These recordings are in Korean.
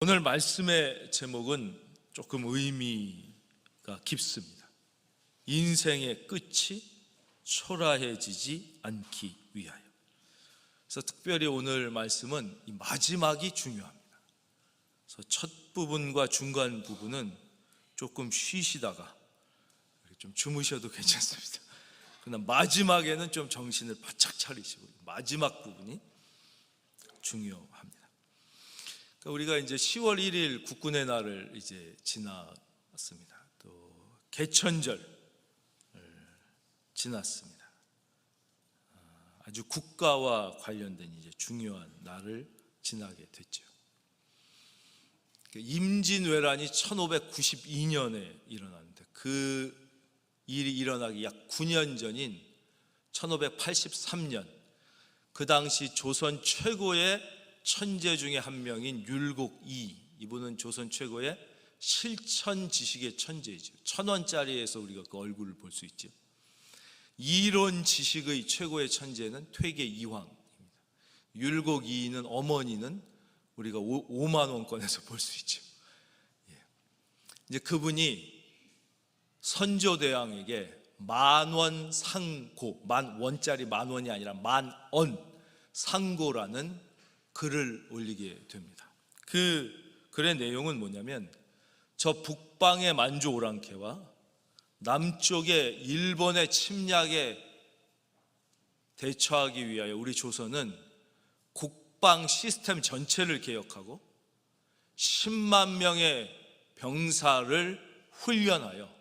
오늘 말씀의 제목은 조금 의미가 깊습니다. 인생의 끝이 초라해지지 않기 위하여. 그래서 특별히 오늘 말씀은 이 마지막이 중요합니다. 그래서 첫 부분과 중간 부분은 조금 쉬시다가 좀 주무셔도 괜찮습니다. 그러나 마지막에는 좀 정신을 바짝 차리시고 마지막 부분이 중요합니다. 우리가 이제 10월 1일 국군의 날을 이제 지났습니다. 또 개천절 지났습니다. 아주 국가와 관련된 이제 중요한 날을 지나게 됐죠. 임진왜란이 1592년에 일어났는데 그 일이 일어나기 약 9년 전인 1583년, 그 당시 조선 최고의 천재 중에 한 명인 율곡이, 이분은 조선 최고의 실천 지식의 천재이죠. 1000원짜리에서 우리가 그 얼굴을 볼 수 있죠. 이론 지식의 최고의 천재는 퇴계 이황입니다. 율곡이는 어머니는 우리가 5만 원권에서 볼 수 있죠. 이제 그분이 선조대왕에게 10,000원 상고, 원짜리 10,000원이 아니라 10,000원 상고라는 글을 올리게 됩니다. 그 글의 내용은 뭐냐면, 저 북방의 만주 오랑캐와 남쪽의 일본의 침략에 대처하기 위하여 우리 조선은 국방 시스템 전체를 개혁하고 10만 명의 병사를 훈련하여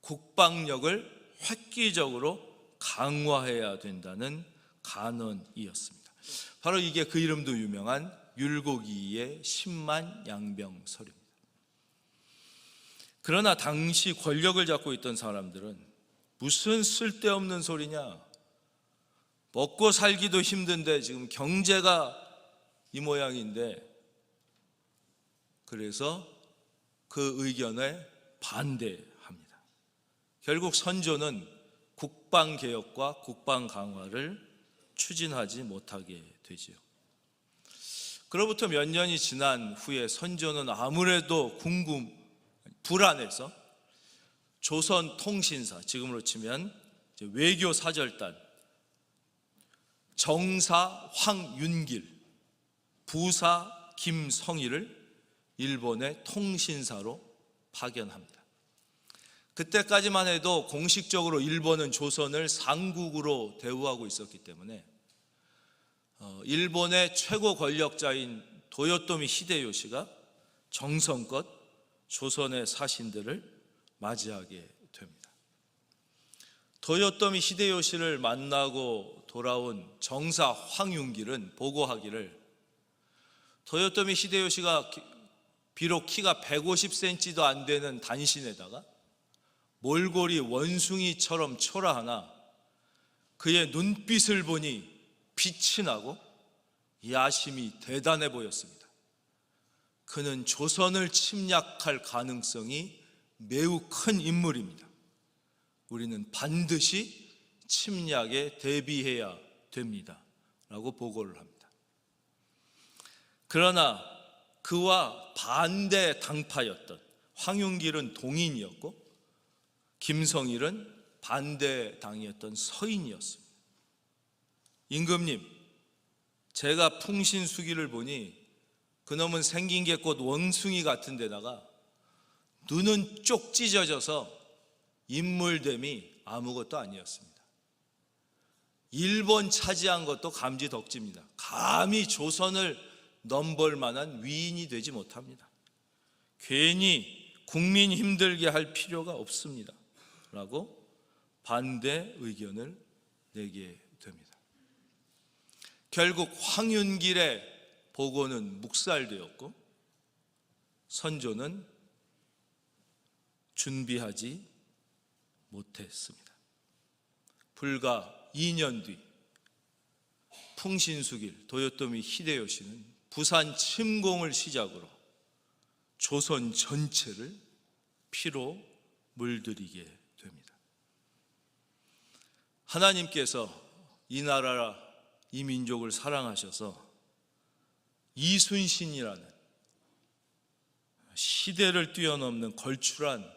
국방력을 획기적으로 강화해야 된다는 간언이었습니다. 바로 이게 그 이름도 유명한 율곡이의 10만 양병설입니다. 그러나 당시 권력을 잡고 있던 사람들은 무슨 쓸데없는 소리냐, 먹고 살기도 힘든데 지금 경제가 이 모양인데, 그래서 그 의견에 반대합니다. 결국 선조는 국방개혁과 국방 강화를 추진하지 못하게 되지요. 그로부터 몇 년이 지난 후에 선조는 아무래도 불안해서 조선통신사, 지금으로 치면 외교사절단, 정사 황윤길, 부사 김성희를 일본의 통신사로 파견합니다. 그때까지만 해도 공식적으로 일본은 조선을 상국으로 대우하고 있었기 때문에 일본의 최고 권력자인 도요토미 히데요시가 정성껏 조선의 사신들을 맞이하게 됩니다. 도요토미 히데요시를 만나고 돌아온 정사 황윤길은 보고하기를, 도요토미 히데요시가 비록 키가 150cm도 안 되는 단신에다가 몰골이 원숭이처럼 초라하나 그의 눈빛을 보니 빛이 나고 야심이 대단해 보였습니다. 그는 조선을 침략할 가능성이 매우 큰 인물입니다. 우리는 반드시 침략에 대비해야 됩니다 라고 보고를 합니다. 그러나 그와 반대 당파였던 황윤길은 동인이었고 김성일은 반대 당이었던 서인이었습니다. 임금님, 제가 풍신수기를 보니 그놈은 생긴 게 곧 원숭이 같은 데다가 눈은 쪽 찢어져서 인물됨이 아무것도 아니었습니다. 일본 차지한 것도 감지덕지입니다. 감히 조선을 넘볼 만한 위인이 되지 못합니다. 괜히 국민 힘들게 할 필요가 없습니다 라고 반대 의견을 내게 됩니다. 결국 황윤길의 보고는 묵살되었고 선조는 준비하지 못했습니다. 불과 2년 뒤 풍신수길 도요토미 히데요시는 부산 침공을 시작으로 조선 전체를 피로 물들이게 됩니다. 하나님께서 이 나라, 이 민족을 사랑하셔서 이순신이라는 시대를 뛰어넘는 걸출한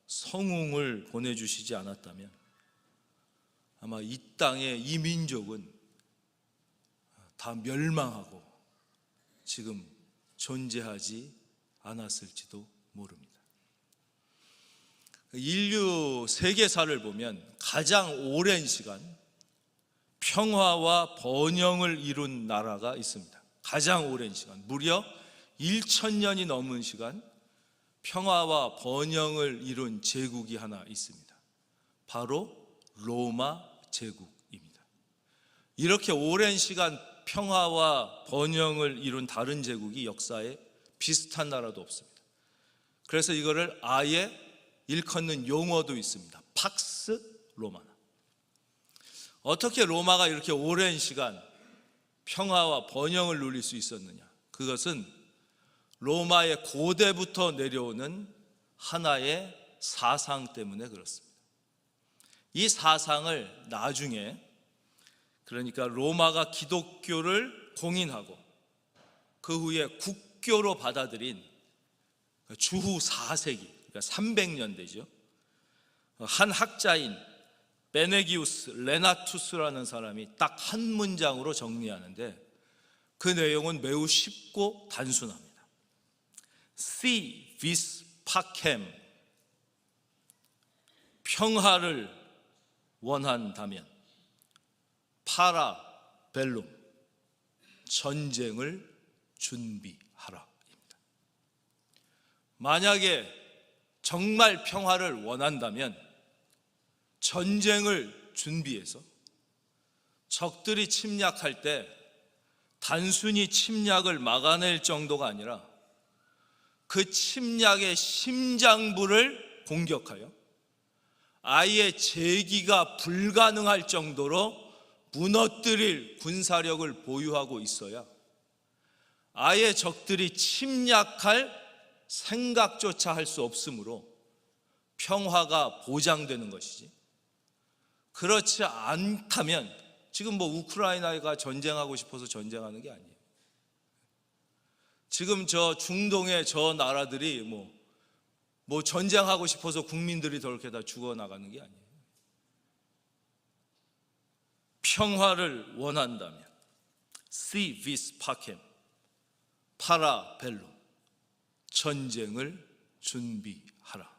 성웅을 보내주시지 않았다면 아마 이 땅의 이 민족은 다 멸망하고 지금 존재하지 않았을지도 모릅니다. 인류 세계사를 보면 가장 오랜 시간 평화와 번영을 이룬 나라가 있습니다. 가장 오랜 시간, 무려 1000년이 넘은 시간 평화와 번영을 이룬 제국이 하나 있습니다. 바로 로마 제국입니다. 이렇게 오랜 시간 평화와 번영을 이룬 다른 제국이 역사에 비슷한 나라도 없습니다. 그래서 이거를 아예 일컫는 용어도 있습니다. 팍스 로마나. 어떻게 로마가 이렇게 오랜 시간 평화와 번영을 누릴 수 있었느냐? 그것은 로마의 고대부터 내려오는 하나의 사상 때문에 그렇습니다. 이 사상을 나중에, 그러니까 로마가 기독교를 공인하고 그 후에 국교로 받아들인 주후 4세기, 그러니까 300년대죠. 한 학자인 베네기우스 레나투스라는 사람이 딱 한 문장으로 정리하는데 그 내용은 매우 쉽고 단순합니다. Si vis pacem, 평화를 원한다면 para bellum, 전쟁을 준비하라. 만약에 정말 평화를 원한다면 전쟁을 준비해서 적들이 침략할 때 단순히 침략을 막아낼 정도가 아니라 그 침략의 심장부를 공격하여 아예 재기가 불가능할 정도로 무너뜨릴 군사력을 보유하고 있어야 아예 적들이 침략할 생각조차 할 수 없으므로 평화가 보장되는 것이지, 그렇지 않다면 지금 우크라이나가 전쟁하고 싶어서 전쟁하는 게 아니에요. 지금 저 중동의 저 나라들이 전쟁하고 싶어서 국민들이 저렇게 다 죽어나가는 게 아니에요. 평화를 원한다면 si vis pacem, para bellum, 전쟁을 준비하라.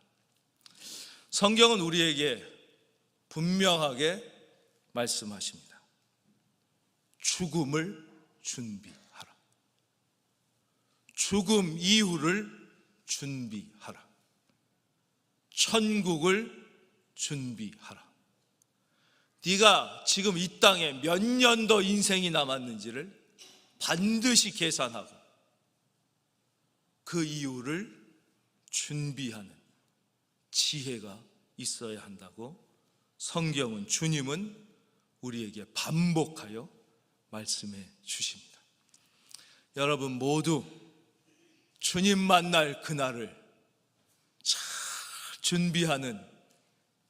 성경은 우리에게 분명하게 말씀하십니다. 죽음을 준비하라. 죽음 이후를 준비하라. 천국을 준비하라. 네가 지금 이 땅에 몇 년 더 인생이 남았는지를 반드시 계산하고 그 이유를 준비하는 지혜가 있어야 한다고 성경은, 주님은 우리에게 반복하여 말씀해 주십니다. 여러분 모두 주님 만날 그날을 잘 준비하는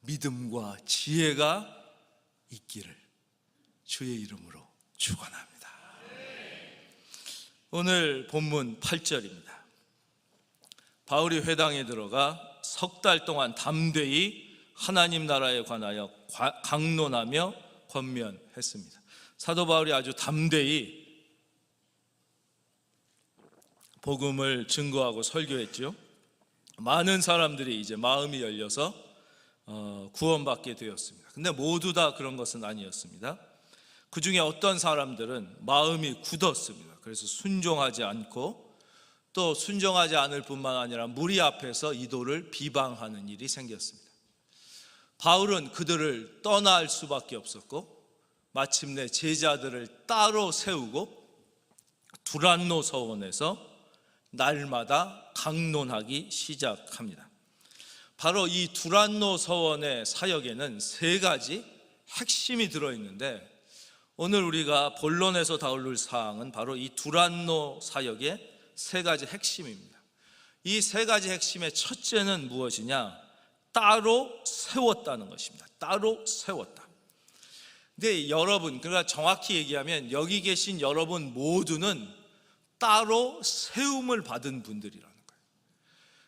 믿음과 지혜가 있기를 주의 이름으로 축원합니다. 오늘 본문 8절입니다. 바울이 회당에 들어가 석 달 동안 담대히 하나님 나라에 관하여 강론하며 권면했습니다. 사도 바울이 아주 담대히 복음을 증거하고 설교했죠. 많은 사람들이 이제 마음이 열려서 구원받게 되었습니다. 근데 모두 다 그런 것은 아니었습니다. 그 중에 어떤 사람들은 마음이 굳었습니다. 그래서 순종하지 않고, 또 순종하지 않을 뿐만 아니라 무리 앞에서 이도를 비방하는 일이 생겼습니다. 바울은 그들을 떠날 수밖에 없었고, 마침내 제자들을 따로 세우고 두란노 서원에서 날마다 강론하기 시작합니다. 바로 이 두란노 서원의 사역에는 세 가지 핵심이 들어있는데, 오늘 우리가 본론에서 다룰 사항은 바로 이 두란노 사역의 세 가지 핵심입니다. 이 세 가지 핵심의 첫째는 무엇이냐? 따로 세웠다는 것입니다. 따로 세웠다. 근데 여러분, 그러니까 정확히 얘기하면 여기 계신 여러분 모두는 따로 세움을 받은 분들이라는 거예요.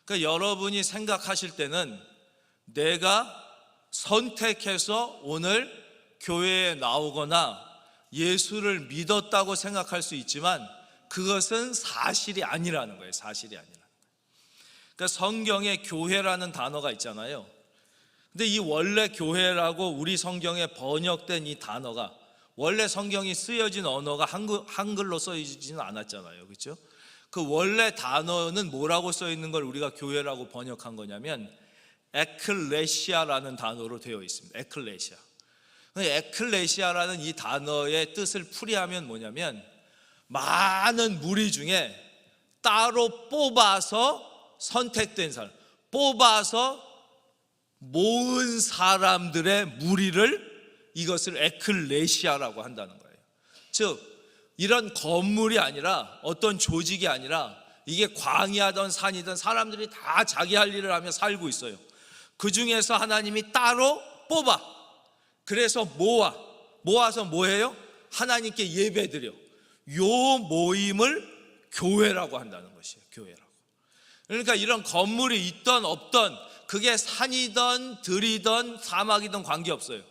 그러니까 여러분이 생각하실 때는 내가 선택해서 오늘 교회에 나오거나 예수를 믿었다고 생각할 수 있지만 그것은 사실이 아니라는 거예요. 사실이 아니라. 그러니까 성경에 교회라는 단어가 있잖아요. 근데 이 원래 교회라고 우리 성경에 번역된 이 단어가 원래 성경이 쓰여진 언어가 한글로 써지지는 않았잖아요. 그렇죠? 그 원래 단어는 뭐라고 써 있는 걸 우리가 교회라고 번역한 거냐면 에클레시아라는 단어로 되어 있습니다. 에클레시아. 에클레시아라는 이 단어의 뜻을 풀이하면 뭐냐면 많은 무리 중에 따로 뽑아서 선택된 사람, 뽑아서 모은 사람들의 무리를 이것을 에클레시아라고 한다는 거예요. 즉 이런 건물이 아니라 어떤 조직이 아니라 이게 광야든 산이든 사람들이 다 자기 할 일을 하며 살고 있어요. 그 중에서 하나님이 따로 뽑아, 그래서 모아서 뭐해요? 하나님께 예배드려. 요 모임을 교회라고 한다는 것이에요. 교회라고. 그러니까 이런 건물이 있던 없던, 그게 산이든 들이든 사막이든 관계없어요.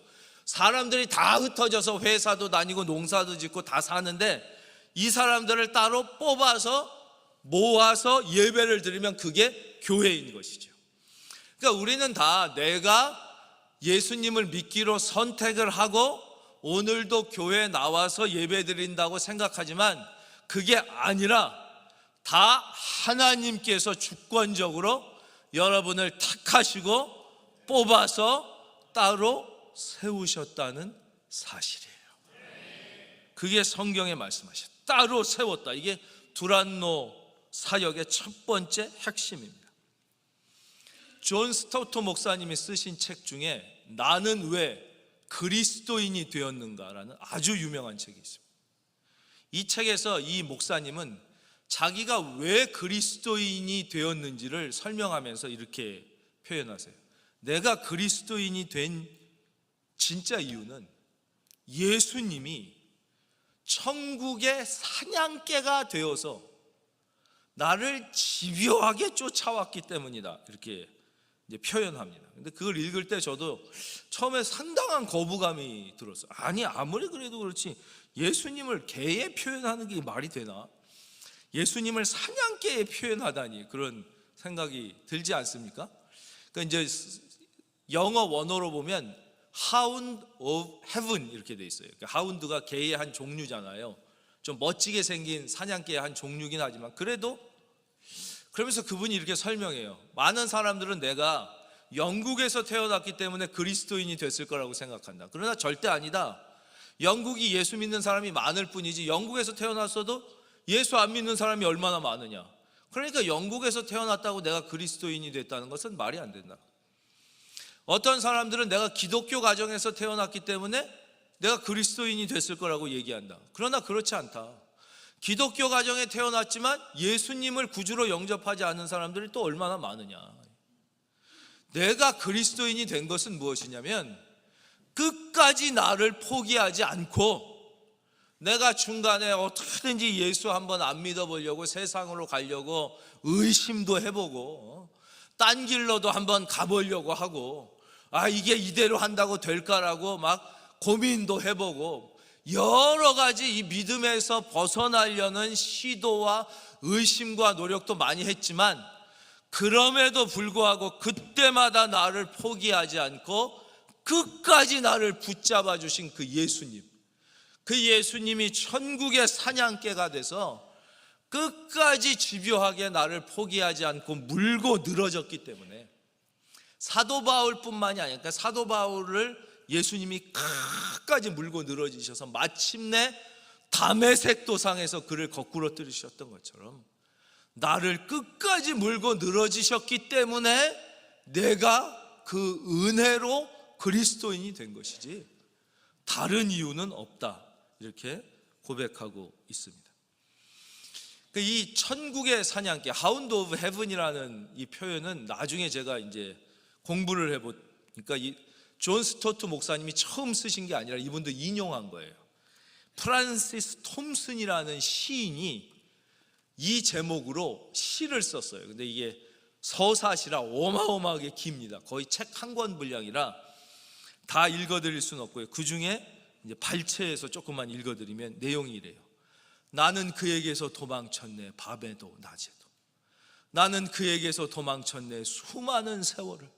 사람들이 다 흩어져서 회사도 다니고 농사도 짓고 다 사는데 이 사람들을 따로 뽑아서 모아서 예배를 드리면 그게 교회인 것이죠. 그러니까 우리는 다 내가 예수님을 믿기로 선택을 하고 오늘도 교회에 나와서 예배 드린다고 생각하지만 그게 아니라 다 하나님께서 주권적으로 여러분을 택하시고 뽑아서 따로 세우셨다는 사실이에요. 그게 성경에 말씀하셨다. 따로 세웠다. 이게 두란노 사역의 첫 번째 핵심입니다. 존 스토트 목사님이 쓰신 책 중에 나는 왜 그리스도인이 되었는가라는 아주 유명한 책이 있습니다. 이 책에서 이 목사님은 자기가 왜 그리스도인이 되었는지를 설명하면서 이렇게 표현하세요. 내가 그리스도인이 된 진짜 이유는 예수님이 천국의 사냥개가 되어서 나를 집요하게 쫓아왔기 때문이다. 이렇게 이제 표현합니다. 근데 그걸 읽을 때 저도 처음에 상당한 거부감이 들었어요. 아니, 아무리 그래도 그렇지 예수님을 개에 표현하는 게 말이 되나? 예수님을 사냥개에 표현하다니, 그런 생각이 들지 않습니까? 그러니까 이제 영어 원어로 보면 Hound of Heaven 이렇게 돼 있어요. 하운드가 개의 한 종류잖아요. 좀 멋지게 생긴 사냥개의 한 종류긴 하지만 그래도, 그러면서 그분이 이렇게 설명해요. 많은 사람들은 내가 영국에서 태어났기 때문에 그리스도인이 됐을 거라고 생각한다. 그러나 절대 아니다. 영국이 예수 믿는 사람이 많을 뿐이지 영국에서 태어났어도 예수 안 믿는 사람이 얼마나 많으냐. 그러니까 영국에서 태어났다고 내가 그리스도인이 됐다는 것은 말이 안 된다. 어떤 사람들은 내가 기독교 가정에서 태어났기 때문에 내가 그리스도인이 됐을 거라고 얘기한다. 그러나 그렇지 않다. 기독교 가정에 태어났지만 예수님을 구주로 영접하지 않는 사람들이 또 얼마나 많으냐. 내가 그리스도인이 된 것은 무엇이냐면 끝까지 나를 포기하지 않고 내가 중간에 어떻게든지 예수 한번 안 믿어보려고 세상으로 가려고 의심도 해보고 딴 길로도 한번 가보려고 하고 이게 이대로 한다고 될까라고 막 고민도 해보고 여러 가지 이 믿음에서 벗어나려는 시도와 의심과 노력도 많이 했지만 그럼에도 불구하고 그때마다 나를 포기하지 않고 끝까지 나를 붙잡아 주신 그 예수님, 그 예수님이 천국의 사냥개가 돼서 끝까지 집요하게 나를 포기하지 않고 물고 늘어졌기 때문에 사도 바울뿐만이 아니라, 그러니까 사도 바울을 예수님이 끝까지 물고 늘어지셔서 마침내 다메섹 도상에서 그를 거꾸로 들으셨던 것처럼 나를 끝까지 물고 늘어지셨기 때문에 내가 그 은혜로 그리스도인이 된 것이지 다른 이유는 없다. 이렇게 고백하고 있습니다. 이 천국의 사냥개, 하운드 오브 헤븐이라는 이 표현은 나중에 제가 이제 공부를 해보니까 존 스토트 목사님이 처음 쓰신 게 아니라 이분도 인용한 거예요. 프란시스 톰슨이라는 시인이 이 제목으로 시를 썼어요. 근데 이게 서사시라 어마어마하게 깁니다. 거의 책 한 권 분량이라 다 읽어드릴 수는 없고요. 그 중에 이제 발췌해서 조금만 읽어드리면 내용이 이래요. 나는 그에게서 도망쳤네, 밤에도 낮에도. 나는 그에게서 도망쳤네, 수많은 세월을.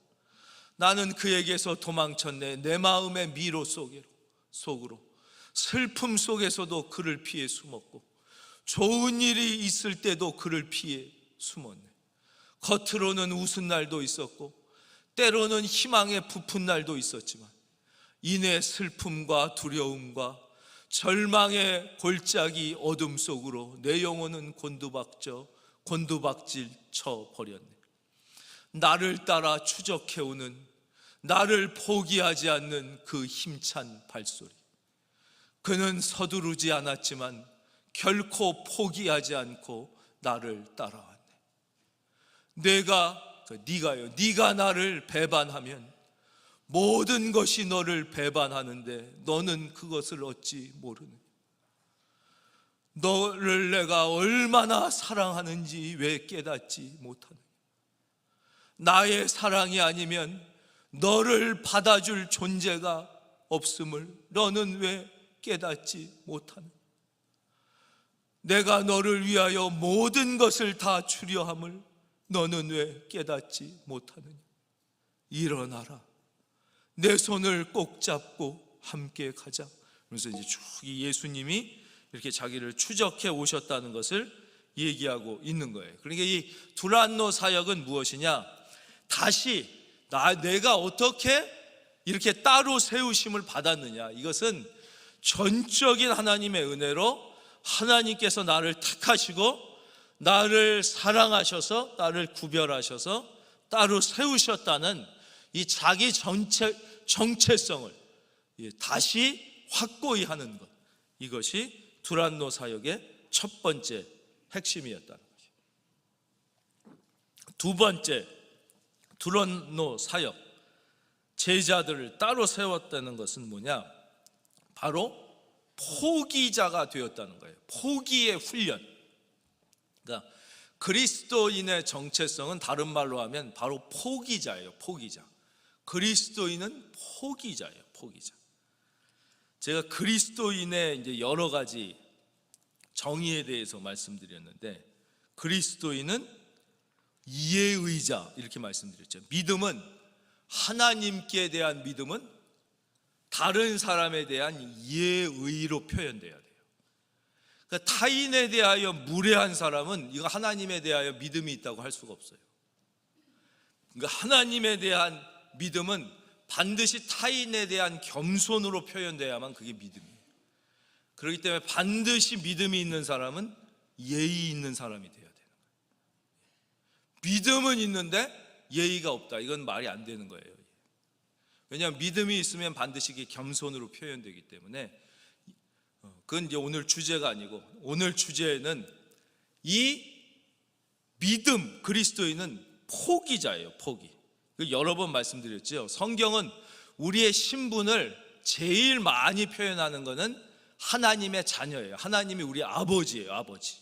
나는 그에게서 도망쳤네, 내 마음의 미로 속으로. 슬픔 속에서도 그를 피해 숨었고, 좋은 일이 있을 때도 그를 피해 숨었네. 겉으로는 웃은 날도 있었고, 때로는 희망에 부푼 날도 있었지만, 이내 슬픔과 두려움과 절망의 골짜기 어둠 속으로 내 영혼은 곤두박질 쳐 버렸네. 나를 따라 추적해오는, 나를 포기하지 않는 그 힘찬 발소리. 그는 서두르지 않았지만 결코 포기하지 않고 나를 따라왔네. 네가 나를 배반하면 모든 것이 너를 배반하는데 너는 그것을 어찌 모르느냐. 너를 내가 얼마나 사랑하는지 왜 깨닫지 못하느냐. 나의 사랑이 아니면 너를 받아줄 존재가 없음을 너는 왜 깨닫지 못하느냐. 내가 너를 위하여 모든 것을 다 주려 함을 너는 왜 깨닫지 못하느냐. 일어나라, 내 손을 꼭 잡고 함께 가자. 그래서 이제 쭉 예수님이 이렇게 자기를 추적해 오셨다는 것을 얘기하고 있는 거예요. 그러니까 이 두란노 사역은 무엇이냐? 다시 내가 어떻게 이렇게 따로 세우심을 받았느냐. 이것은 전적인 하나님의 은혜로 하나님께서 나를 택하시고 나를 사랑하셔서 나를 구별하셔서 따로 세우셨다는 이 자기 정체성을 다시 확고히 하는 것, 이것이 두란노 사역의 첫 번째 핵심이었다는 것이죠. 두 번째, 두란노 사역, 제자들을 따로 세웠다는 것은 뭐냐? 바로 포기자가 되었다는 거예요. 포기의 훈련. 그러니까 그리스도인의 정체성은 다른 말로 하면 바로 포기자예요. 포기자. 그리스도인은 포기자예요. 포기자. 제가 그리스도인의 이제 여러 가지 정의에 대해서 말씀드렸는데, 그리스도인은 이해의자 이렇게 말씀드렸죠. 믿음은, 하나님께 대한 믿음은 다른 사람에 대한 이해의로 표현돼야 돼요. 그러니까 타인에 대하여 무례한 사람은 이거 하나님에 대하여 믿음이 있다고 할 수가 없어요. 그러니까 하나님에 대한 믿음은 반드시 타인에 대한 겸손으로 표현돼야만 그게 믿음이에요. 그렇기 때문에 반드시 믿음이 있는 사람은 예의 있는 사람이 돼야 되는 거예요. 믿음은 있는데 예의가 없다, 이건 말이 안 되는 거예요. 왜냐하면 믿음이 있으면 반드시 이게 겸손으로 표현되기 때문에. 그건 이제 오늘 주제가 아니고, 오늘 주제는 이 믿음, 그리스도인은 포기자예요. 포기. 여러 번 말씀드렸죠. 성경은 우리의 신분을 제일 많이 표현하는 것은 하나님의 자녀예요. 하나님이 우리 아버지예요. 아버지.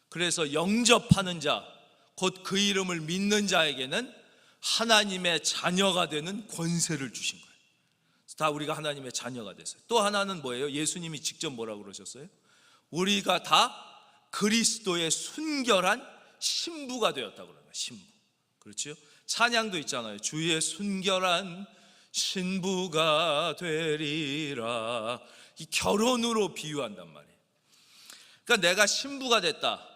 그래서 영접하는 자, 곧 그 이름을 믿는 자에게는 하나님의 자녀가 되는 권세를 주신 거예요. 다 우리가 하나님의 자녀가 됐어요. 또 하나는 뭐예요? 예수님이 직접 뭐라고 그러셨어요? 우리가 다 그리스도의 순결한 신부가 되었다고 그러는 거예요. 신부. 그렇죠? 찬양도 있잖아요. 주의 순결한 신부가 되리라. 이 결혼으로 비유한단 말이에요. 그러니까 내가 신부가 됐다.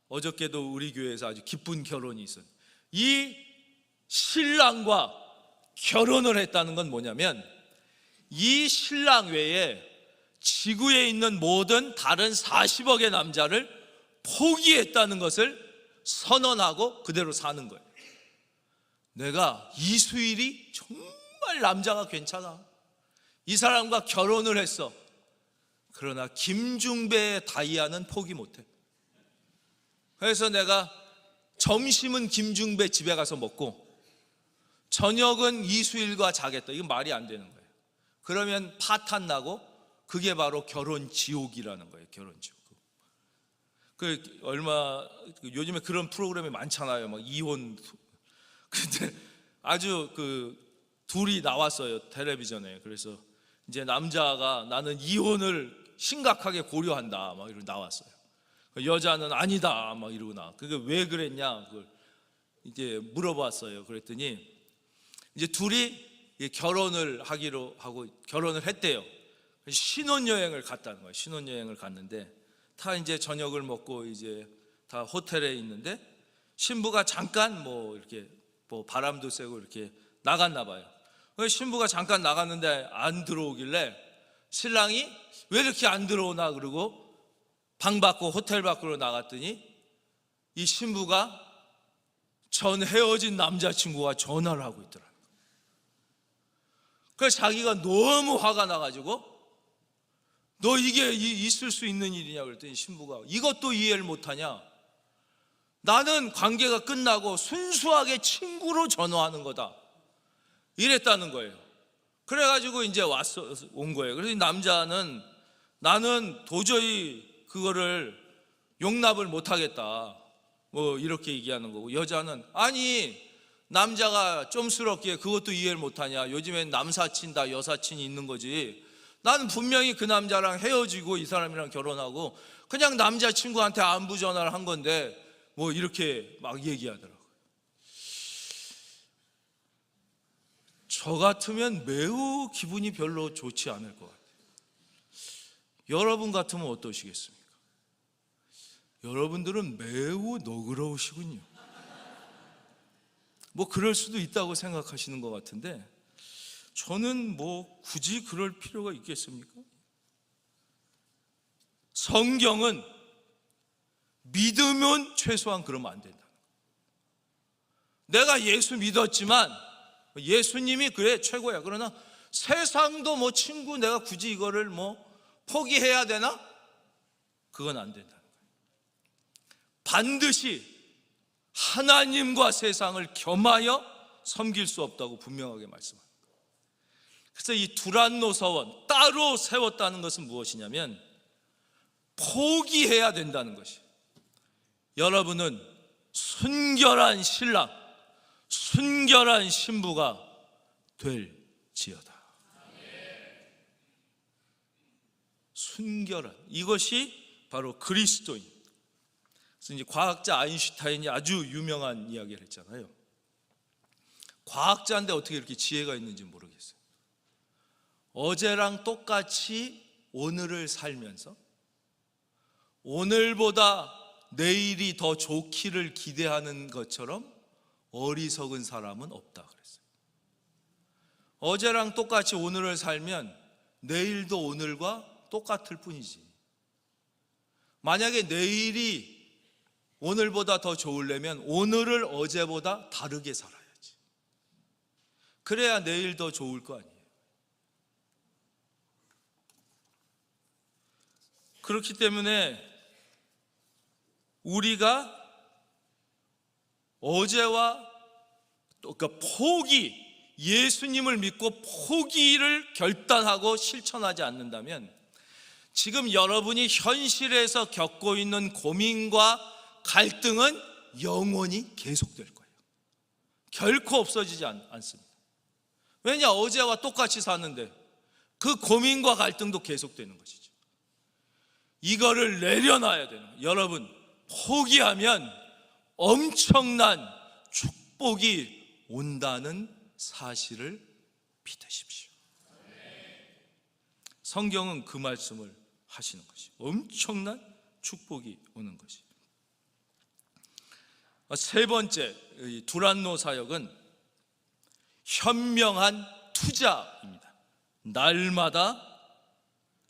어저께도 우리 교회에서 아주 기쁜 결혼이 있어요. 이 신랑과 결혼을 했다는 건 뭐냐면, 이 신랑 외에 지구에 있는 모든 다른 40억의 남자를 포기했다는 것을 선언하고 그대로 사는 거예요. 내가 이수일이 정말 남자가 괜찮아, 이 사람과 결혼을 했어. 그러나 김중배의 다이아는 포기 못해. 그래서 내가 점심은 김중배 집에 가서 먹고 저녁은 이수일과 자겠다. 이건 말이 안 되는 거예요. 그러면 파탄 나고, 그게 바로 결혼 지옥이라는 거예요. 결혼 지옥. 요즘에 그런 프로그램이 많잖아요. 막 이혼. 근데 아주 둘이 나왔어요, 텔레비전에. 그래서 이제 남자가 나는 이혼을 심각하게 고려한다 막 이러고 나왔어요. 여자는 아니다 막 이러고 나. 그게 왜 그랬냐 그걸 이제 물어봤어요. 그랬더니 이제 둘이 결혼을 하기로 하고 결혼을 했대요. 신혼여행을 갔다는 거예요. 신혼여행을 갔는데 다 이제 저녁을 먹고 이제 다 호텔에 있는데 신부가 잠깐 이렇게 바람도 쐬고 이렇게 나갔나 봐요. 신부가 잠깐 나갔는데 안 들어오길래 신랑이 왜 이렇게 안 들어오나 그러고 방 밖으로 호텔 밖으로 나갔더니 이 신부가 전 헤어진 남자친구가 전화를 하고 있더라고요. 그래서 자기가 너무 화가 나가지고 너 이게 있을 수 있는 일이냐 그랬더니 신부가 이것도 이해를 못하냐, 나는 관계가 끝나고 순수하게 친구로 전화하는 거다 이랬다는 거예요. 그래가지고 이제 온 거예요. 그래서 남자는 나는 도저히 그거를 용납을 못하겠다 이렇게 얘기하는 거고, 여자는 아니 남자가 좀스럽게 그것도 이해를 못하냐, 요즘엔 남사친 다 여사친이 있는 거지, 나는 분명히 그 남자랑 헤어지고 이 사람이랑 결혼하고 그냥 남자친구한테 안부 전화를 한 건데 이렇게 막 얘기하더라고요. 저 같으면 매우 기분이 별로 좋지 않을 것 같아요. 여러분 같으면 어떠시겠습니까? 여러분들은 매우 너그러우시군요. 그럴 수도 있다고 생각하시는 것 같은데 저는 굳이 그럴 필요가 있겠습니까? 성경은 믿으면 최소한 그러면 안 된다. 내가 예수 믿었지만 예수님이 그래 최고야. 그러나 세상도 친구 내가 굳이 이거를 포기해야 되나? 그건 안 된다는 거예요. 반드시 하나님과 세상을 겸하여 섬길 수 없다고 분명하게 말씀합니다. 그래서 이 두란노 서원 따로 세웠다는 것은 무엇이냐면 포기해야 된다는 것이, 여러분은 순결한 신랑, 순결한 신부가 될지어다. 순결한, 이것이 바로 그리스도인. 그래서 이제 과학자 아인슈타인이 아주 유명한 이야기를 했잖아요. 과학자인데 어떻게 이렇게 지혜가 있는지 모르겠어요. 어제랑 똑같이 오늘을 살면서 오늘보다 내일이 더 좋기를 기대하는 것처럼 어리석은 사람은 없다 그랬어요. 어제랑 똑같이 오늘을 살면 내일도 오늘과 똑같을 뿐이지, 만약에 내일이 오늘보다 더 좋으려면 오늘을 어제보다 다르게 살아야지. 그래야 내일 더 좋을 거 아니에요. 그렇기 때문에 우리가 어제와 포기, 예수님을 믿고 포기를 결단하고 실천하지 않는다면 지금 여러분이 현실에서 겪고 있는 고민과 갈등은 영원히 계속될 거예요. 결코 없어지지 않습니다. 왜냐? 어제와 똑같이 사는데 그 고민과 갈등도 계속되는 것이죠. 이거를 내려놔야 되는 거예요. 여러분, 포기하면 엄청난 축복이 온다는 사실을 믿으십시오. 성경은 그 말씀을 하시는 것이, 엄청난 축복이 오는 것이. 세 번째, 두란노 사역은 현명한 투자입니다. 날마다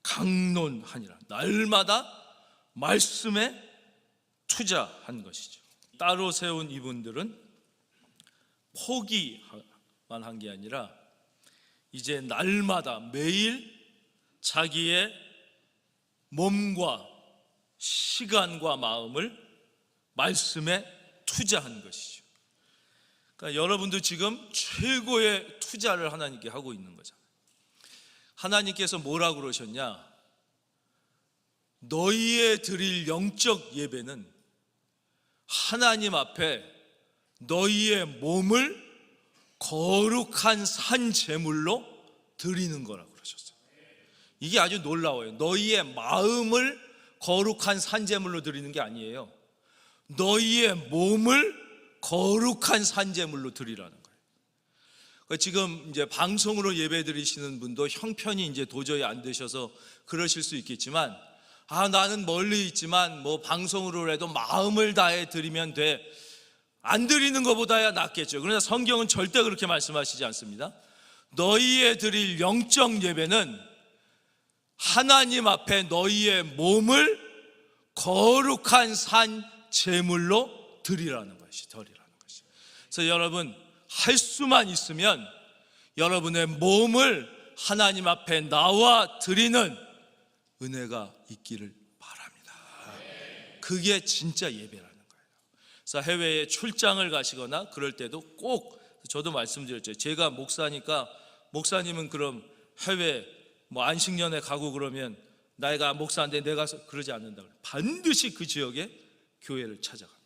강론하니라, 날마다 말씀에 투자한 것이죠. 따로 세운 이분들은 포기만 한 게 아니라 이제 날마다 매일 자기의 몸과 시간과 마음을 말씀에 투자한 것이죠. 그러니까 여러분도 지금 최고의 투자를 하나님께 하고 있는 거잖아요. 하나님께서 뭐라고 그러셨냐? 너희의 드릴 영적 예배는 하나님 앞에 너희의 몸을 거룩한 산 제물로 드리는 거라고 그러셨어요. 이게 아주 놀라워요. 너희의 마음을 거룩한 산 제물로 드리는 게 아니에요. 너희의 몸을 거룩한 산 제물로 드리라는 거예요. 지금 이제 방송으로 예배 드리시는 분도 형편이 이제 도저히 안 되셔서 그러실 수 있겠지만, 나는 멀리 있지만 뭐 방송으로라도 마음을 다해 드리면 돼, 안 드리는 것보다야 낫겠죠. 그러나 성경은 절대 그렇게 말씀하시지 않습니다. 너희의 드릴 영적 예배는 하나님 앞에 너희의 몸을 거룩한 산 제물로 드리라는 것이. 그래서 여러분, 할 수만 있으면 여러분의 몸을 하나님 앞에 나와 드리는 은혜가 있기를 바랍니다. 그게 진짜 예배라는 거예요. 그래서 해외에 출장을 가시거나 그럴 때도 꼭, 저도 말씀드렸죠. 제가 목사니까, 목사님은 그럼 해외 뭐 안식년에 가고 그러면 내가 목사인데 내가 그러지 않는다. 반드시 그 지역에 교회를 찾아갑니다.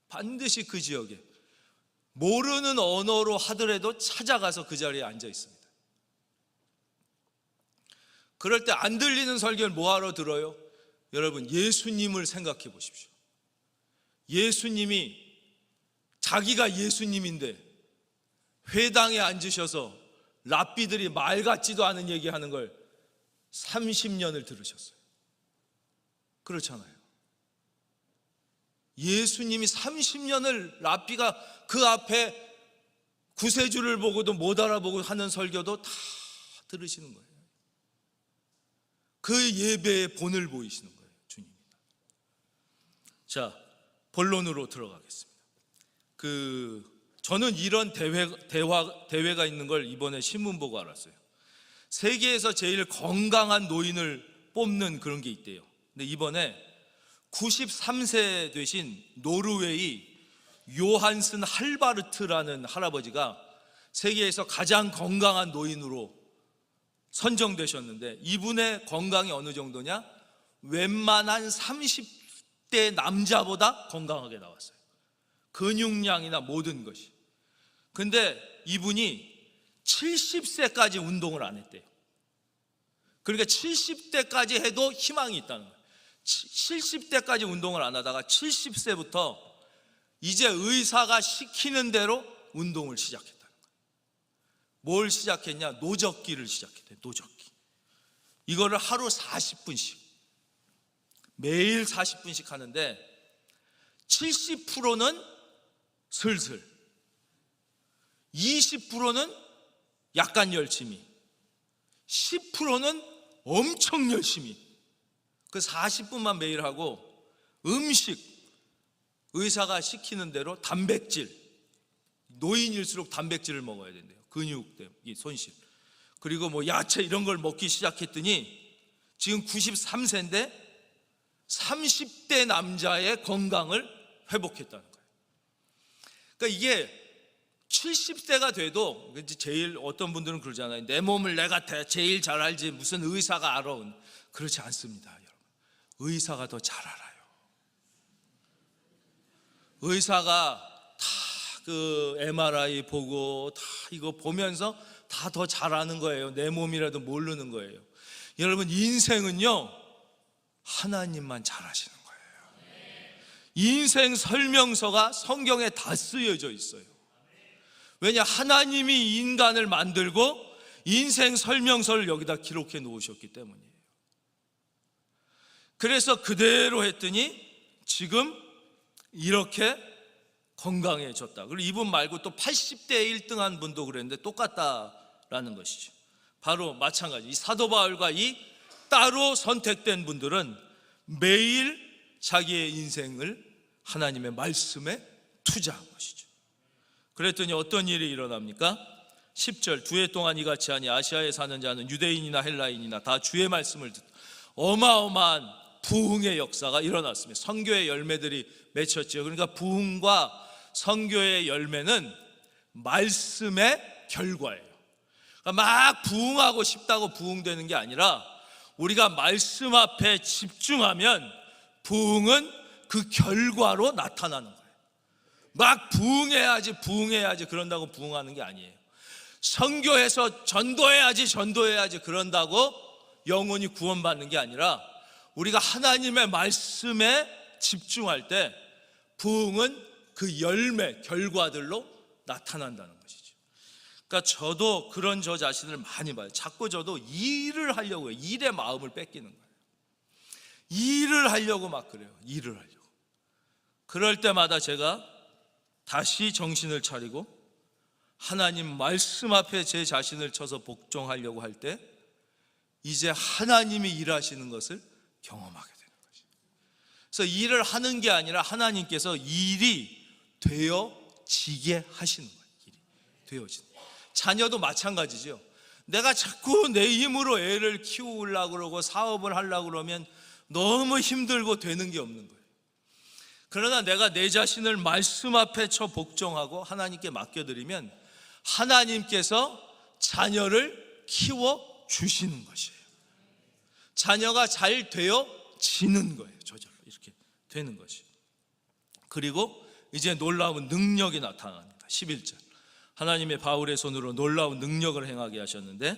반드시 그 지역에 모르는 언어로 하더라도 찾아가서 그 자리에 앉아 있습니다. 그럴 때 안 들리는 설교를 뭐하러 들어요? 여러분, 예수님을 생각해 보십시오. 예수님이, 자기가 예수님인데 회당에 앉으셔서 랍비들이 말 같지도 않은 얘기하는 걸 30년을 들으셨어요. 그렇잖아요. 예수님이 30년을 랍비가 그 앞에 구세주를 보고도 못 알아보고 하는 설교도 다 들으시는 거예요. 그 예배의 본을 보이시는 거예요, 주님이. 자, 본론으로 들어가겠습니다. 저는 이런 대회가 있는 걸 이번에 신문 보고 알았어요. 세계에서 제일 건강한 노인을 뽑는 그런 게 있대요. 근데 이번에 93세 되신 노르웨이 요한슨 할바르트라는 할아버지가 세계에서 가장 건강한 노인으로 선정되셨는데, 이분의 건강이 어느 정도냐? 웬만한 30대 남자보다 건강하게 나왔어요. 근육량이나 모든 것이. 근데 이분이 70세까지 운동을 안 했대요. 그러니까 70대까지 해도 희망이 있다는 거예요. 70대까지 운동을 안 하다가 70세부터 이제 의사가 시키는 대로 운동을 시작했다는 거예요. 뭘 시작했냐? 노젓기를 시작했대요. 노젓기. 이거를 하루 40분씩, 매일 40분씩 하는데 70%는 슬슬, 20%는 약간 열심히, 10%는 엄청 열심히. 그 40분만 매일 하고, 음식, 의사가 시키는 대로 단백질, 노인일수록 단백질을 먹어야 된대요. 근육 때문에 손실. 그리고 뭐 야채 이런 걸 먹기 시작했더니 지금 93세인데 30대 남자의 건강을 회복했다는 거예요. 그러니까 이게 70세가 돼도, 제일 어떤 분들은 그러잖아요. 내 몸을 내가 제일 잘 알지 무슨 의사가 알아. 그렇지 않습니다, 여러분. 의사가 더 잘 알아요. 의사가 다 그 MRI 보고 다 이거 보면서 다 더 잘 아는 거예요. 내 몸이라도 모르는 거예요. 여러분, 인생은요, 하나님만 잘 아시는 거예요. 인생 설명서가 성경에 다 쓰여져 있어요. 왜냐? 하나님이 인간을 만들고 인생 설명서를 여기다 기록해 놓으셨기 때문이에요. 그래서 그대로 했더니 지금 이렇게 건강해졌다. 그리고 이분 말고 또 80대 1등한 분도 그랬는데 똑같다라는 것이죠. 바로 마찬가지. 이 사도 바울과 이 따로 선택된 분들은 매일 자기의 인생을 하나님의 말씀에 투자한 것이죠. 그랬더니 어떤 일이 일어납니까? 10절, 2해 동안 이같이 하니 아시아에 사는 자는 유대인이나 헬라인이나 다 주의 말씀을 듣고 어마어마한 부흥의 역사가 일어났습니다. 선교의 열매들이 맺혔죠. 그러니까 부흥과 선교의 열매는 말씀의 결과예요. 그러니까 막 부흥하고 싶다고 부흥되는 게 아니라 우리가 말씀 앞에 집중하면 부흥은 그 결과로 나타나는 거예요. 막 부흥해야지 그런다고 부흥하는 게 아니에요. 선교해서 전도해야지 그런다고 영혼이 구원받는 게 아니라 우리가 하나님의 말씀에 집중할 때 부흥은 그 열매, 결과들로 나타난다는 것이죠. 그러니까 저도 그런 저 자신을 많이 봐요. 자꾸 저도 일을 하려고 해요. 일에 마음을 뺏기는 거예요. 일을 하려고 막 그래요. 일을 하려고. 그럴 때마다 제가 다시 정신을 차리고 하나님 말씀 앞에 제 자신을 쳐서 복종하려고 할 때 이제 하나님이 일하시는 것을 경험하게 되는 거죠. 그래서 일을 하는 게 아니라 하나님께서 일이 되어지게 하시는 거예요. 일이 되어지는. 자녀도 마찬가지죠. 내가 자꾸 내 힘으로 애를 키우려고 그러고 사업을 하려고 그러면 너무 힘들고 되는 게 없는 거예요. 그러나 내가 내 자신을 말씀 앞에 쳐 복종하고 하나님께 맡겨드리면 하나님께서 자녀를 키워 주시는 것이에요. 자녀가 잘 되어지는 거예요. 저절로 이렇게 되는 것이에요. 그리고 이제 놀라운 능력이 나타납니다. 11절 하나님의 바울의 손으로 놀라운 능력을 행하게 하셨는데,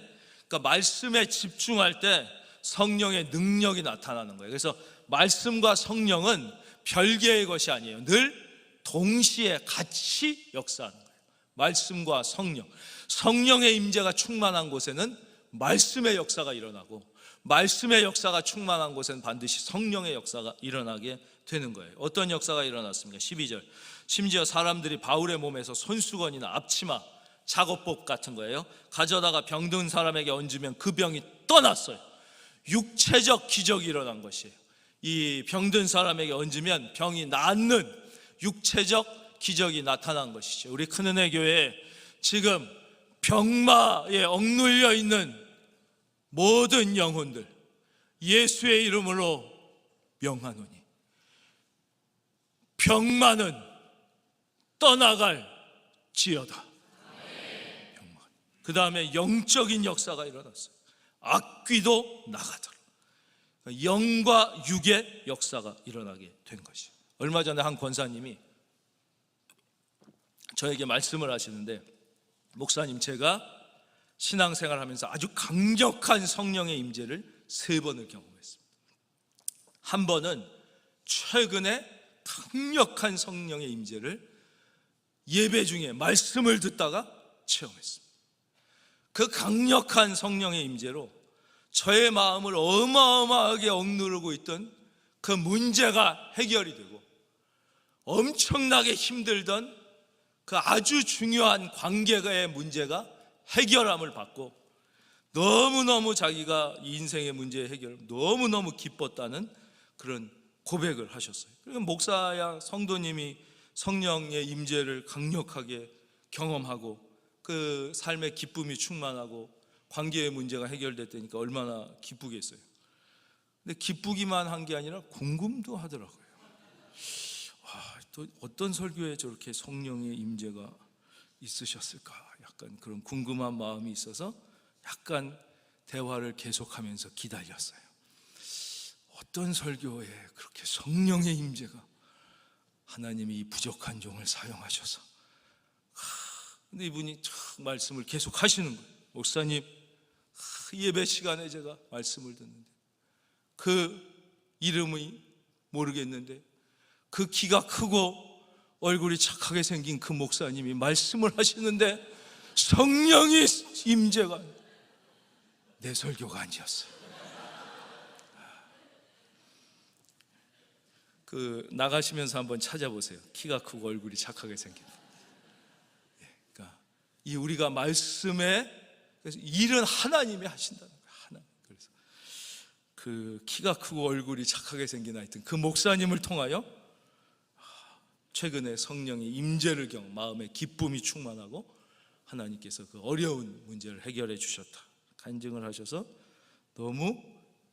그러니까 말씀에 집중할 때 성령의 능력이 나타나는 거예요. 그래서 말씀과 성령은 별개의 것이 아니에요. 늘 동시에 같이 역사하는 거예요. 말씀과 성령, 성령의 임재가 충만한 곳에는 말씀의 역사가 일어나고, 말씀의 역사가 충만한 곳에는 반드시 성령의 역사가 일어나게 되는 거예요. 어떤 역사가 일어났습니까? 12절 심지어 사람들이 바울의 몸에서 손수건이나 앞치마, 작업복 같은 거예요, 가져다가 병든 사람에게 얹으면 그 병이 떠났어요. 육체적 기적이 일어난 것이에요. 이 병든 사람에게 얹으면 병이 낫는 육체적 기적이 나타난 것이죠. 우리 큰은혜 교회에 지금 병마에 억눌려 있는 모든 영혼들 예수의 이름으로 명하노니 병마는 떠나갈 지어다. 그 다음에 영적인 역사가 일어났어요. 악귀도 나가더라. 영과 육의 역사가 일어나게 된 것이에요. 얼마 전에 한 권사님이 저에게 말씀을 하시는데, 목사님, 제가 신앙생활하면서 아주 강력한 성령의 임재를 3번을 경험했습니다. 한 번은 최근에 강력한 성령의 임재를 예배 중에 말씀을 듣다가 체험했습니다. 그 강력한 성령의 임재로 저의 마음을 어마어마하게 억누르고 있던 그 문제가 해결이 되고, 엄청나게 힘들던 그 아주 중요한 관계의 문제가 해결함을 받고, 너무너무 자기가 인생의 문제 해결을 너무너무 기뻤다는 그런 고백을 하셨어요. 그리고 목사야 성도님이 성령의 임재를 강력하게 경험하고 그 삶의 기쁨이 충만하고 관계의 문제가 해결됐다니까 얼마나 기쁘겠어요. 근데 기쁘기만 한 게 아니라 궁금도 하더라고요. 또 어떤 설교에 저렇게 성령의 임재가 있으셨을까? 약간 그런 궁금한 마음이 있어서 약간 대화를 계속하면서 기다렸어요. 어떤 설교에 그렇게 성령의 임재가, 하나님이 이 부족한 종을 사용하셔서, 근데 이분이 참 말씀을 계속 하시는 거예요. 목사님, 예배 시간에 제가 말씀을 듣는데 그 이름이 모르겠는데 그 키가 크고 얼굴이 착하게 생긴 그 목사님이 말씀을 하시는데 성령의 임재가, 내 설교가 아니었어요. 그 나가시면서 한번 찾아보세요. 키가 크고 얼굴이 착하게 생긴. 그러니까 이 우리가 말씀에, 그래서 일은 하나님이 하신다는 거예요. 하나님. 그래서 그 키가 크고 얼굴이 착하게 생긴 하여튼 그 목사님을 통하여 최근에 성령의 임재를 경험, 마음에 기쁨이 충만하고 하나님께서 그 어려운 문제를 해결해 주셨다 간증을 하셔서 너무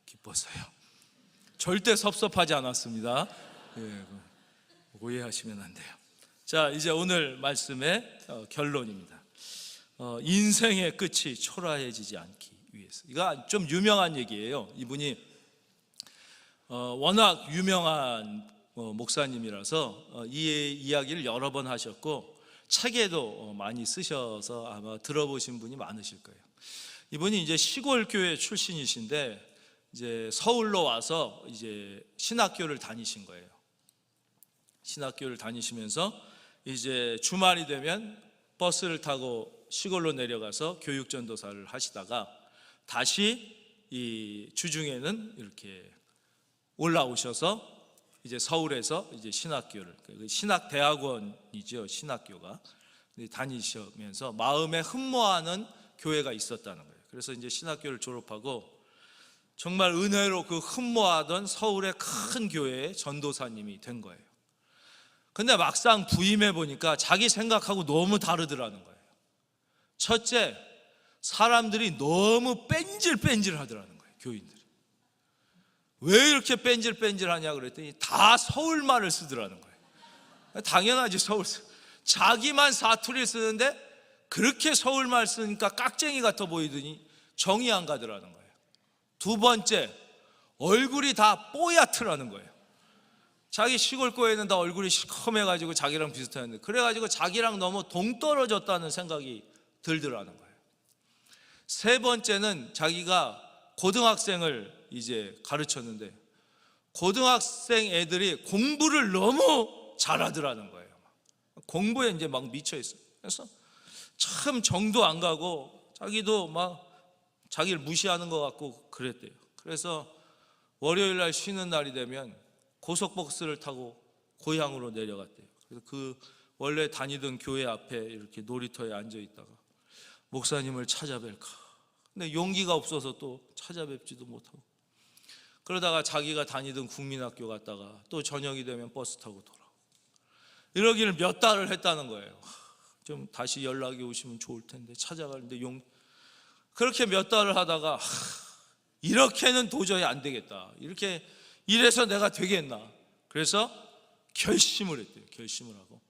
기뻤어요. 절대 섭섭하지 않았습니다. 오해하시면 안 돼요. 자, 이제 오늘 말씀의 결론입니다. 인생의 끝이 초라해지지 않기 위해서. 이거 좀 유명한 얘기예요. 이분이 워낙 유명한 목사님이라서 이 이야기를 여러 번 하셨고 책에도 많이 쓰셔서 아마 들어보신 분이 많으실 거예요. 이분이 이제 시골 교회 출신이신데 이제 서울로 와서 이제 신학교를 다니신 거예요. 신학교를 다니시면서 이제 주말이 되면 버스를 타고 시골로 내려가서 교육 전도사를 하시다가 다시 이 주중에는 이렇게 올라오셔서 이제 서울에서 이제 신학교를, 신학대학원이죠, 신학교가 다니시면서 마음에 흠모하는 교회가 있었다는 거예요. 그래서 이제 신학교를 졸업하고 정말 은혜로 그 흠모하던 서울의 큰 교회의 전도사님이 된 거예요. 근데 막상 부임해 보니까 자기 생각하고 너무 다르더라는 거예요. 첫째, 사람들이 너무 뺀질뺀질 하더라는 거예요. 교인들이 왜 이렇게 뺀질뺀질하냐 그랬더니 다 서울말을 쓰더라는 거예요. 당연하지, 서울 자기만 사투리를 쓰는데 그렇게 서울말 쓰니까 깍쟁이 같아 보이더니 정이 안 가더라는 거예요. 두 번째, 얼굴이 다 뽀얗더라는 거예요. 자기 시골 교회는 다 얼굴이 시커매가지고 자기랑 비슷했는데 그래가지고 자기랑 너무 동떨어졌다는 생각이 들더라는 거예요. 세 번째는 자기가 고등학생을 이제 가르쳤는데 고등학생 애들이 공부를 너무 잘하더라는 거예요. 공부에 이제 막 미쳐 있어요. 그래서 참 정도 안 가고 자기도 막 자기를 무시하는 것 같고 그랬대요. 그래서 월요일 날 쉬는 날이 되면 고속버스를 타고 고향으로 내려갔대요. 그래서 그 원래 다니던 교회 앞에 이렇게 놀이터에 앉아 있다가 목사님을 찾아뵐까, 근데 용기가 없어서 또 찾아뵙지도 못하고 그러다가 자기가 다니던 국민학교 갔다가 또 저녁이 되면 버스 타고 돌아오고 이러기를 몇 달을 했다는 거예요. 좀 다시 연락이 오시면 좋을 텐데 찾아가는데 그렇게 몇 달을 하다가 이렇게는 도저히 안 되겠다, 이렇게 이래서 내가 되겠나, 그래서 결심을 했대요. 결심을 하고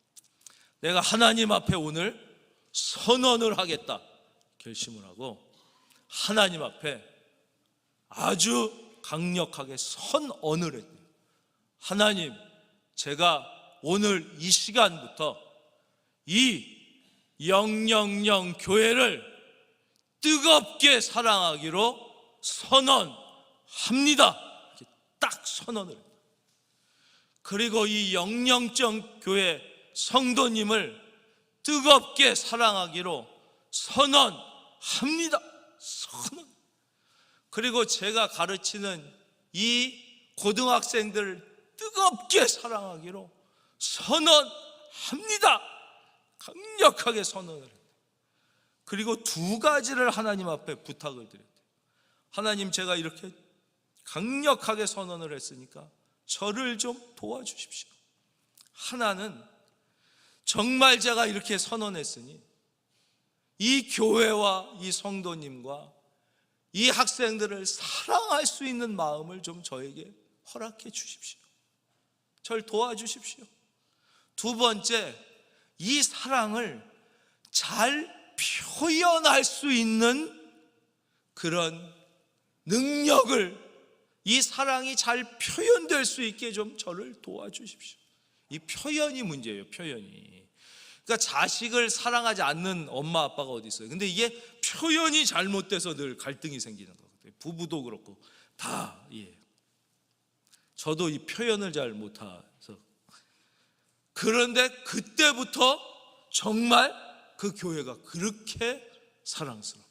내가 하나님 앞에 오늘 선언을 하겠다 결심을 하고 하나님 앞에 아주 강력하게 선언을 했대요. 하나님, 제가 오늘 이 시간부터 이 000 교회를 뜨겁게 사랑하기로 선언합니다. 이렇게 딱 선언을 했어요. 그리고 이 000 교회 성도님을 뜨겁게 사랑하기로 선언합니다. 선언. 그리고 제가 가르치는 이 고등학생들을 뜨겁게 사랑하기로 선언합니다. 강력하게 선언을 했어요. 그리고 두 가지를 하나님 앞에 부탁을 드렸대요. 하나님, 제가 이렇게 강력하게 선언을 했으니까 저를 좀 도와주십시오. 하나는 정말 제가 이렇게 선언했으니 이 교회와 이 성도님과 이 학생들을 사랑할 수 있는 마음을 좀 저에게 허락해 주십시오. 절 도와주십시오. 두 번째, 이 사랑을 잘 표현할 수 있는 그런 능력을, 이 사랑이 잘 표현될 수 있게 좀 저를 도와주십시오. 이 표현이 문제예요. 표현이. 그러니까 자식을 사랑하지 않는 엄마 아빠가 어디 있어요. 근데 이게 표현이 잘못돼서 늘 갈등이 생기는 거거든요. 부부도 그렇고 다. 저도 이 표현을 잘 못해서. 그런데 그때부터 정말 그 교회가 그렇게 사랑스러워요.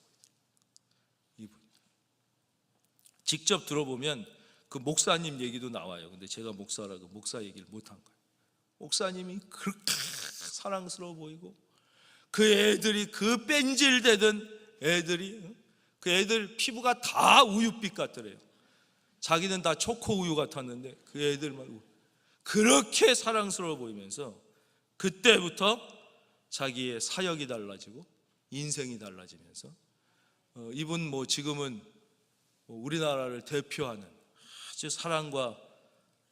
직접 들어보면 그 목사님 얘기도 나와요. 근데 제가 목사라고 목사 얘기를 못한 거예요. 목사님이 그렇게 사랑스러워 보이고 그 애들이, 그 뺀질대던 애들이, 그 애들 피부가 다 우유빛 같더래요. 자기는 다 초코 우유 같았는데 그 애들 말고 그렇게 사랑스러워 보이면서 그때부터 자기의 사역이 달라지고 인생이 달라지면서 이분 지금은 우리나라를 대표하는 아주 사랑과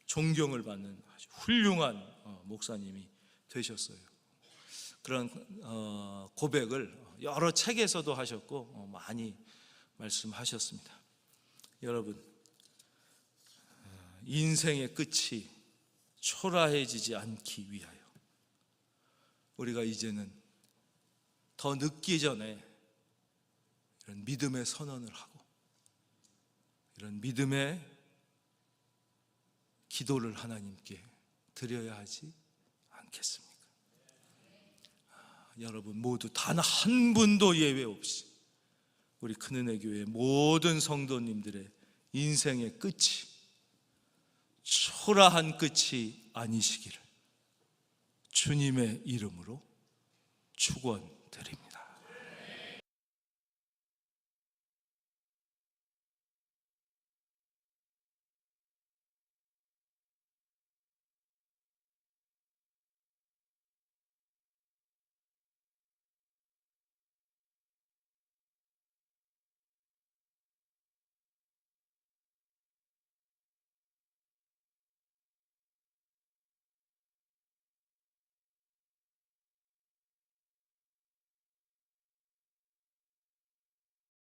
존경을 받는 아주 훌륭한 목사님이 되셨어요. 그런 고백을 여러 책에서도 하셨고 많이 말씀하셨습니다. 여러분, 인생의 끝이 초라해지지 않기 위하여 우리가 이제는 더 늦기 전에 이런 믿음의 선언을 하고 이런 믿음의 기도를 하나님께 드려야 하지 않겠습니까? 여러분 모두 단 한 분도 예외 없이 우리 큰은혜 교회 모든 성도님들의 인생의 끝이 초라한 끝이 아니시기를 주님의 이름으로 축원드립니다.